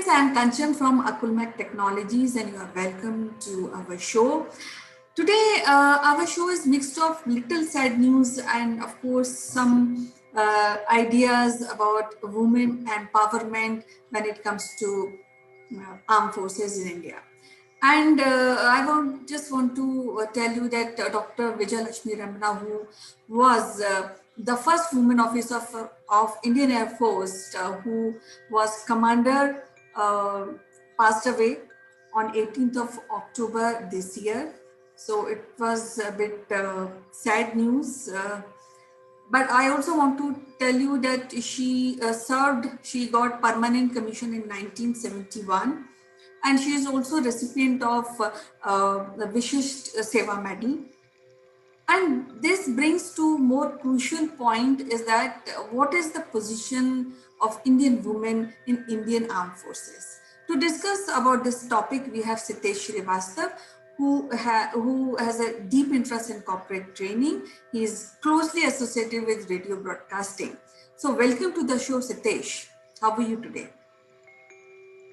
Friends, I am Kanchan from Akulmach Technologies and you are welcome to our show. Today, our show is mixed of little sad news and of course some ideas about women empowerment when it comes to armed forces in India. And just want to tell you that Dr. Vijay Lakshmi Ramana, who was the first woman officer of Indian Air Force, who was commander, uh, passed away on 18th of October this year. So it was a bit sad news. But I also want to tell you that she got permanent commission in 1971 and she is also recipient of the Vishisht Seva Medal. And this brings to more crucial point is that what is the position of Indian women in Indian armed forces? To discuss about this topic, we have Sitesh Srivastav, who has a deep interest in corporate training. He is closely associated with radio broadcasting. So welcome to the show, Sitesh. How are you today?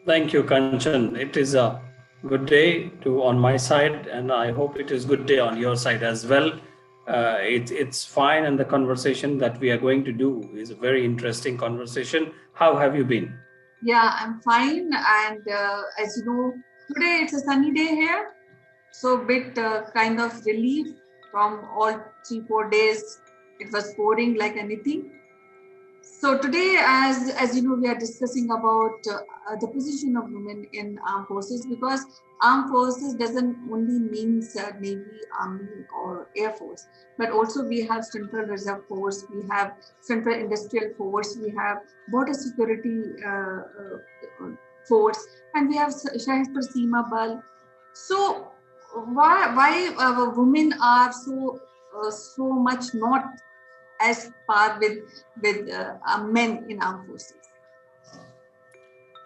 Thank you, Kanchan. It is a good day on my side, and I hope it is good day on your side as well. It's fine, and the conversation that we are going to do is a very interesting conversation. How have you been? Yeah, I'm fine. And as you know, today it's a sunny day here. So bit kind of relief from all 3-4 days. It was pouring like anything. So today, as you know, we are discussing about the position of women in armed forces, because armed forces doesn't only means Navy, Army, or Air Force, but also we have Central Reserve Force, we have Central Industrial Force, we have Border Security Force, and we have Shastra Seema Bal. So why women are so much not as par with men in armed forces?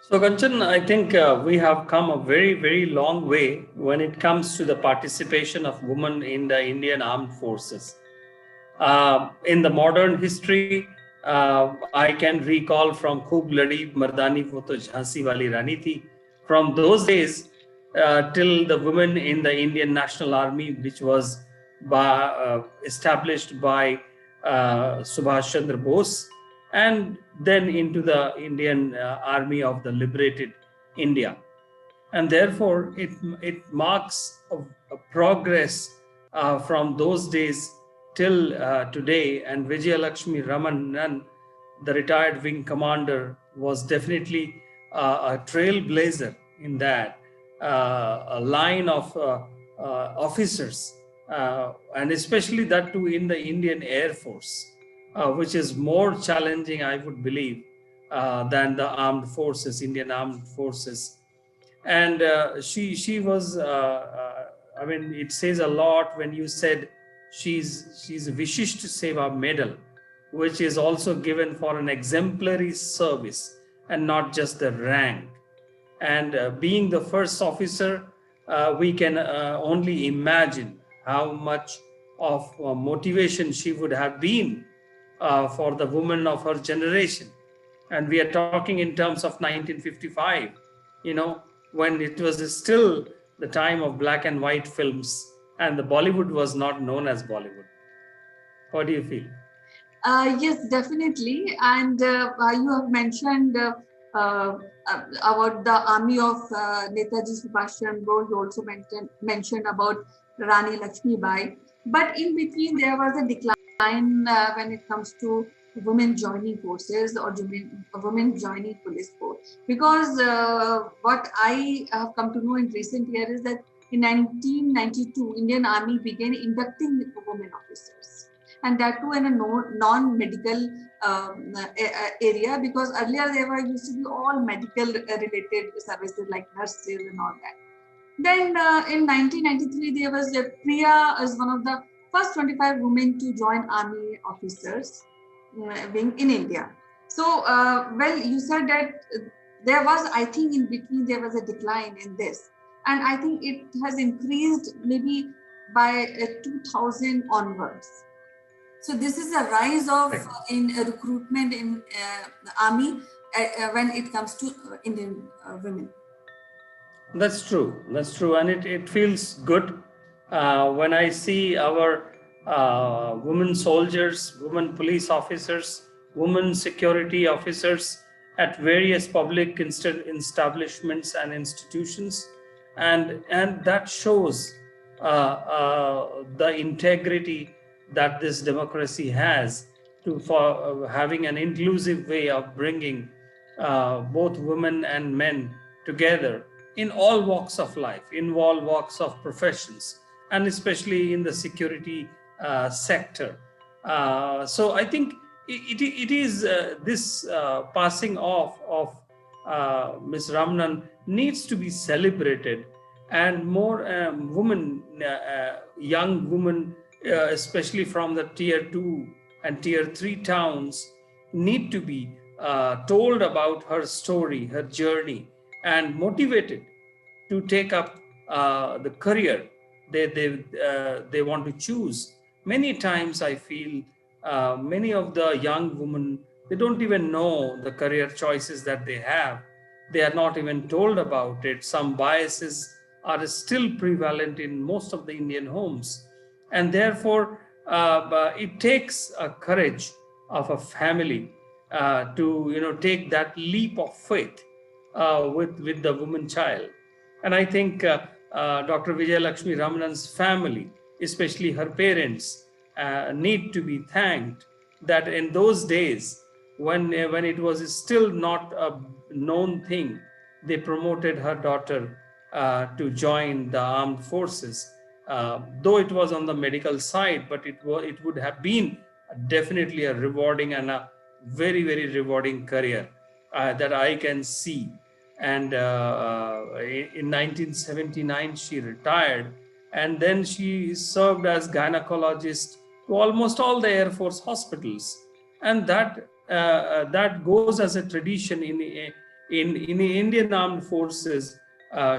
So, Kanchan, I think we have come a very, very long way when it comes to the participation of women in the Indian armed forces. In the modern history, I can recall from Khub Ladi Mardani Wo To Jhansi Wali Rani Thi. From those days till the women in the Indian National Army, which was established by Subhash Chandra Bose, and then into the Indian Army of the liberated India. And therefore, it marks a progress from those days till today. And Vijay Lakshmi Ramanan, the retired wing commander, was definitely a trailblazer in that. A line of officers, and especially that too in the Indian Air Force, which is more challenging, I would believe, than the armed forces, Indian armed forces. And she was, I mean, it says a lot when you said she's a Vishisht Seva Medal, which is also given for an exemplary service and not just the rank. And being the first officer, we can only imagine how much of motivation she would have been for the women of her generation. And we are talking in terms of 1955, when it was still the time of black and white films and the Bollywood was not known as Bollywood. What do you feel? Yes, definitely. And you have mentioned about the army of Netaji Subhash Chandra Bose. You also mentioned about Rani Lakshmi Bai. But in between, there was a decline when it comes to women joining forces or women joining police force. Because what I have come to know in recent years is that in 1992, Indian Army began inducting women officers. And that too in a non-medical area, because earlier there were used to be all medical related services like nurses and all that. Then in 1993, there was Priya as one of the first 25 women to join army officers wing in India. So, well, you said that there was, I think in between there was a decline in this. And I think it has increased maybe by 2000 onwards. So this is a rise of in recruitment in the army when it comes to Indian women. That's true. That's true. And it feels good when I see our women soldiers, women police officers, women security officers at various public establishments and institutions. And that shows the integrity that this democracy has to for having an inclusive way of bringing both women and men together in all walks of life, in all walks of professions, and especially in the security sector. So I think it is this passing off of Ms. Ramnan needs to be celebrated, and more young women, especially from the tier 2 and tier 3 towns, need to be told about her story, her journey, and motivated to take up the career they want to choose. Many times I feel many of the young women, they don't even know the career choices that they have. They are not even told about it. Some biases are still prevalent in most of the Indian homes, and therefore it takes a courage of a family to take that leap of faith with the woman child. And I think Dr. Vijay Lakshmi Ramanan's family, especially her parents, need to be thanked that in those days, when it was still not a known thing, they promoted her daughter to join the armed forces. Though it was on the medical side, but it would have been definitely a rewarding and a very, very rewarding career that I can see. And in 1979 she retired, and then she served as gynecologist to almost all the Air Force hospitals. And that goes as a tradition in Indian Armed Forces.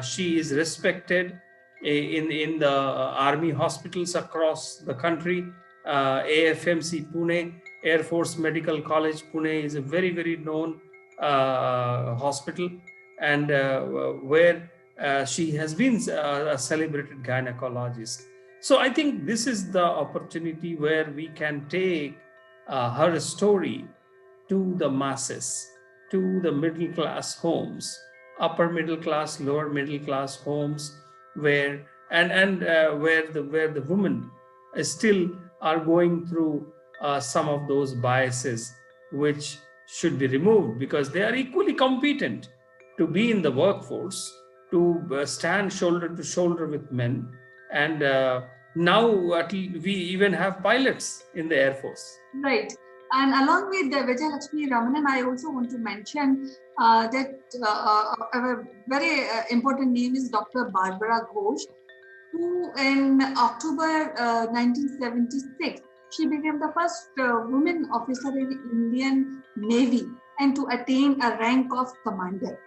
She is respected in the army hospitals across the country. AFMC Pune, Air Force Medical College Pune, is a very, very known hospital, and where she has been a celebrated gynecologist. So I think this is the opportunity where we can take her story to the masses, to the middle class homes, upper middle class, lower middle class homes, where where the women still are going through some of those biases, which should be removed, because they are equally competent to be in the workforce, to stand shoulder to shoulder with men. And now we even have pilots in the Air Force. Right. And along with Vijay Lakshmi Ramanan, I also want to mention that a very important name is Dr. Barbara Ghosh, who in October 1976, she became the first woman officer in the Indian Navy and to attain a rank of commander.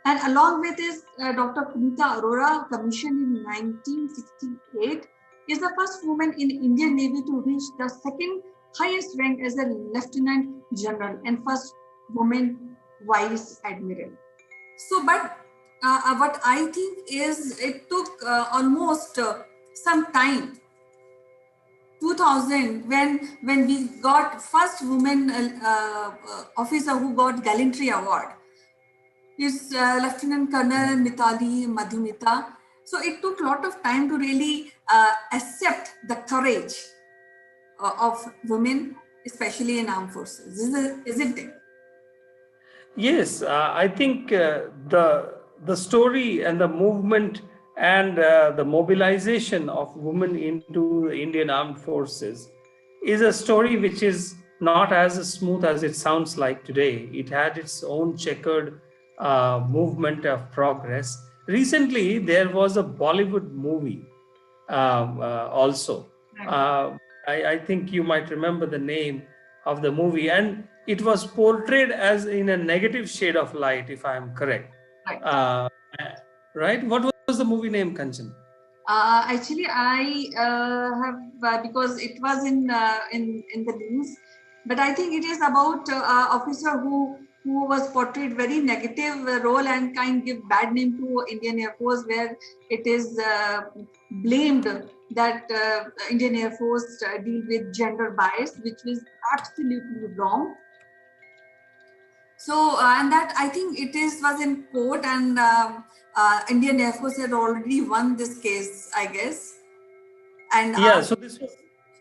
And along with this, Dr. Punita Arora, commissioned in 1968, is the first woman in Indian Navy to reach the second highest rank as a lieutenant general and first woman vice admiral. So, but what I think is it took almost some time, 2000, when we got first woman officer who got gallantry award, is Lieutenant Colonel Mitali Madhumita. So it took a lot of time to really accept the courage of women, especially in armed forces, isn't it? Yes, I think the story and the movement and the mobilization of women into the Indian Armed Forces is a story which is not as smooth as it sounds like today. It had its own checkered movement of progress. Recently, there was a Bollywood movie also. I think you might remember the name of the movie, and it was portrayed as in a negative shade of light, if I am correct. Right. Right? What was the movie name, Kanchan? Actually, I have because it was in the news, but I think it is about officer who who was portrayed very negative role and kind give bad name to Indian Air Force, where it is blamed that Indian Air Force deal with gender bias, which was absolutely wrong. So, and that I think it is was in court, and Indian Air Force had already won this case, I guess. And Yeah, so it's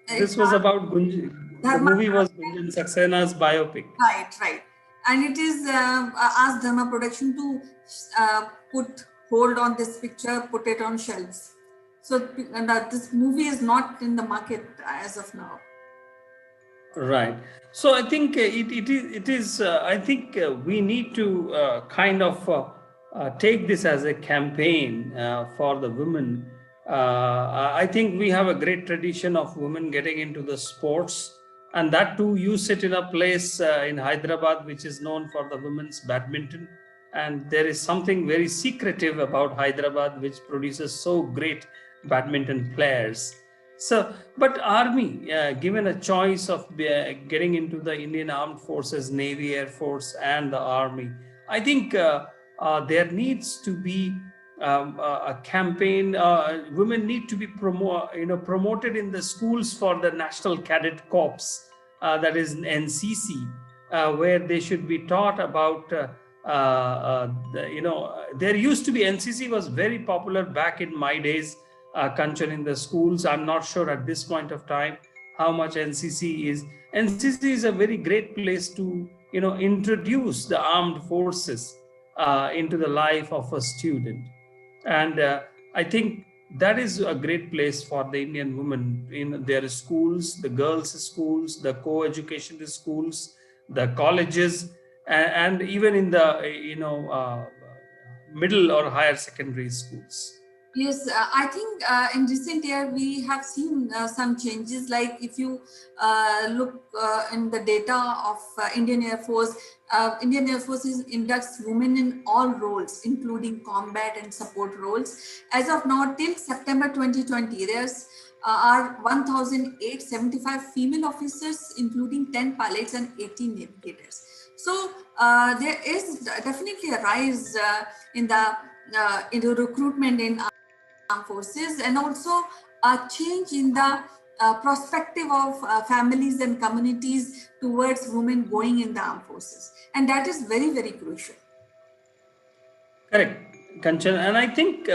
this was about the Dharma, movie was Gunjan Saxena's biopic. right, right. And it is asked Dharma Production to put hold on this picture, put it on shelves. So this movie is not in the market as of now. Right. So I think it is I think we need to kind of take this as a campaign for the women. I think we have a great tradition of women getting into the sports, and that too, you sit in a place in Hyderabad which is known for the women's badminton, and there is something very secretive about Hyderabad which produces so great badminton players. So, but army, given a choice of getting into the Indian Armed Forces, Navy, Air Force, and the Army, I think there needs to be a campaign. Women need to be promoted in the schools for the National Cadet Corps, that is NCC, where they should be taught about. There used to be NCC was very popular back in my days, Kanchan, in the schools. I'm not sure at this point of time how much NCC is. NCC is a very great place to introduce the armed forces into the life of a student, and I think that is a great place for the Indian women in their schools, the girls' schools, the co-education schools, the colleges, and even in the middle or higher secondary schools. Yes, I think in recent year we have seen some changes. Like if you look in the data of Indian Air Force is inducts women in all roles, including combat and support roles. As of now, till September 2020, there's are 1,875 female officers, including 10 pilots and 18 navigators. So there is definitely a rise in the recruitment in armed forces, and also a change in the perspective of families and communities towards women going in the armed forces, and that is very, very crucial. Correct, Kanchan. And I think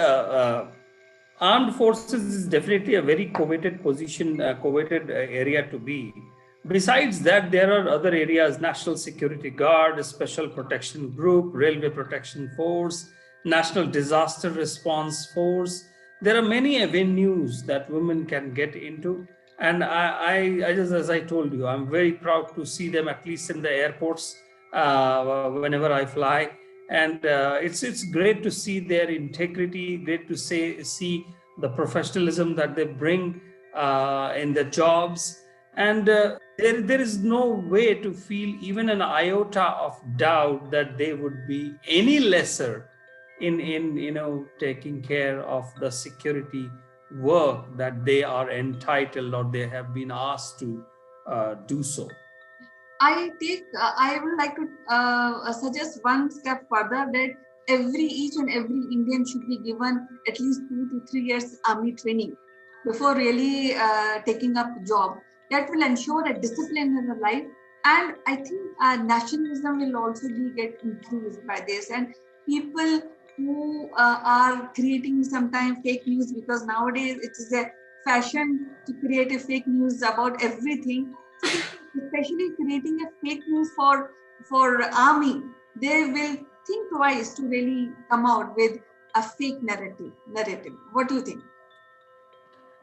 armed forces is definitely a very coveted position, coveted area to be. Besides that, there are other areas: National Security Guard, Special Protection Group, Railway Protection Force, National Disaster Response Force. There are many avenues that women can get into. And I just, as I told you, I'm very proud to see them at least in the airports whenever I fly. And it's great to see their integrity, great to see the professionalism that they bring in their jobs. And there is no way to feel even an iota of doubt that they would be any lesser in taking care of the security work that they are entitled or they have been asked to do so. I would like to suggest one step further, that each and every Indian should be given at least 2 to 3 years army training before really taking up job. That will ensure a discipline in the life, and I think nationalism will also be get increased by this. And people who are creating sometimes fake news, because nowadays it is a fashion to create a fake news about everything. So especially creating a fake news for army, they will think twice to really come out with a fake narrative. What do you think?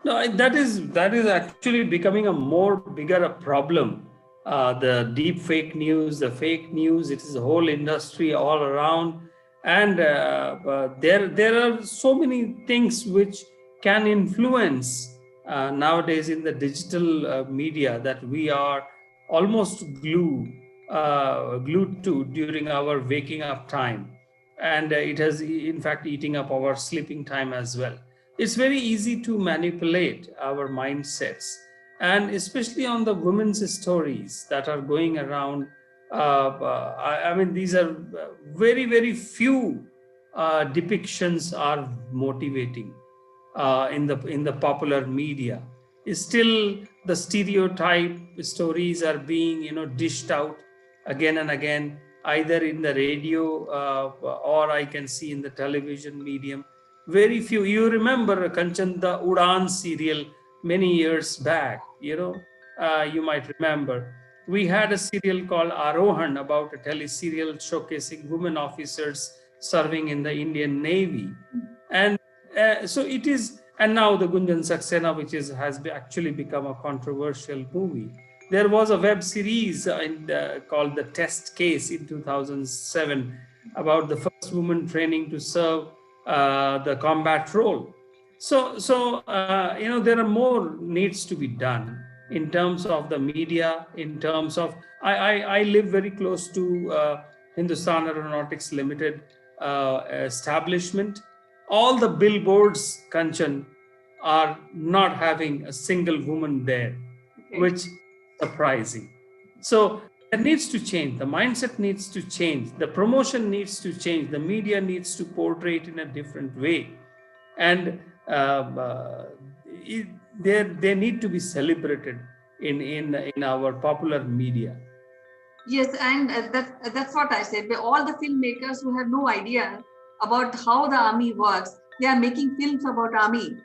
No, that is actually becoming a more bigger a problem. The deep fake news, the fake news, it is a whole industry all around, and there are so many things which can influence nowadays in the digital media that we are almost glued to during our waking up time, and it has in fact eating up our sleeping time as well. It's very easy to manipulate our mindsets, and especially on the women's stories that are going around. I mean, these are very, very few depictions are motivating in the popular media. Still, the stereotype stories are being dished out again and again, either in the radio or I can see in the television medium. Very few. You remember Kanchan, the Udan serial many years back. You might remember. We had a serial called Arohan about a tele-serial showcasing women officers serving in the Indian Navy. And so it is, and now the Gunjan Saxena, which actually become a controversial movie. There was a web series called The Test Case in 2007 about the first woman training to serve the combat role. So there are more needs to be done in terms of the media, in terms of I live very close to Hindustan Aeronautics Limited establishment. All the billboards, Kanchan, are not having a single woman there, which is surprising. So that needs to change. The mindset needs to change. The promotion needs to change. The media needs to portray it in a different way. And they need to be celebrated in our popular media. Yes, and that's what I said. All the filmmakers who have no idea about how the army works, they are making films about army.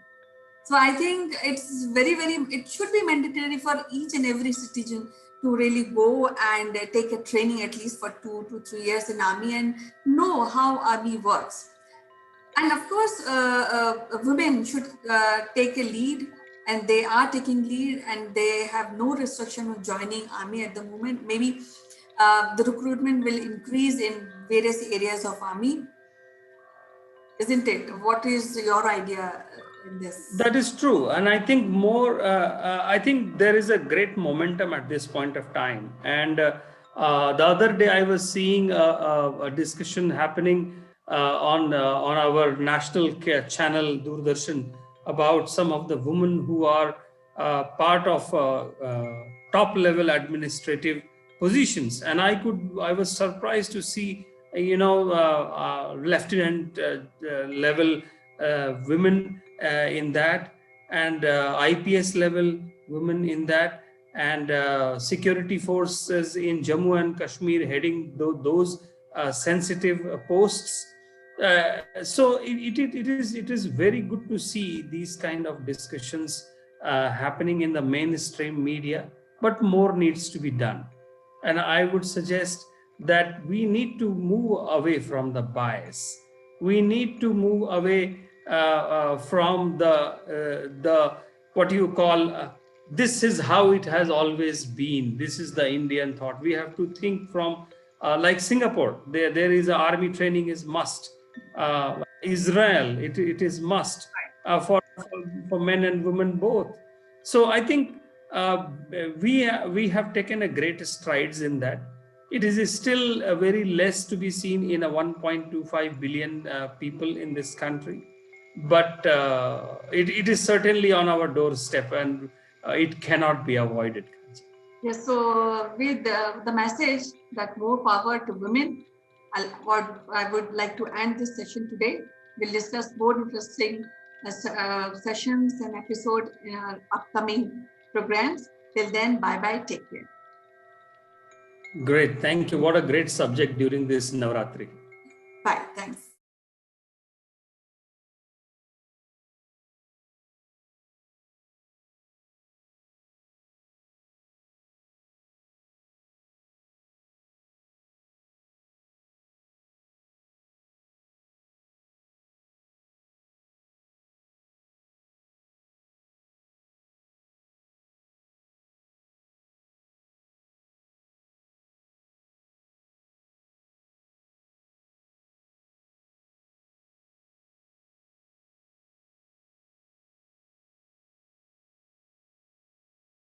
So I think it's very, very, it should be mandatory for each and every citizen to really go and take a training at least for 2 to 3 years in army and know how army works. And of course, women should take a lead, and they are taking lead, and they have no restriction of joining army at the moment. Maybe the recruitment will increase in various areas of army, isn't it? What is your idea in this? That is true, and I think I think there is a great momentum at this point of time. And the other day, I was seeing a discussion happening on our national channel Doordarshan about some of the women who are part of top level administrative positions, and I was surprised to see lieutenant level women in that, and IPS level women in that, and security forces in Jammu and Kashmir heading those sensitive posts. So it is very good to see these kind of discussions happening in the mainstream media, but more needs to be done. And I would suggest that we need to move away from the bias. We need to move away from the what you call this is how it has always been. This is the Indian thought. We have to think from like Singapore. There is a army training is must. Israel, it is must for men and women both. So I think we have taken a great strides in that. It is still very less to be seen in a 1.25 billion people in this country, but it is certainly on our doorstep, and it cannot be avoided. Yes, so with the message that more power to women, I would like to end this session today. We'll discuss more interesting sessions and episodes in our upcoming programs. Till then, bye-bye, take care. Great, thank you. What a great subject during this Navratri. Bye, thanks.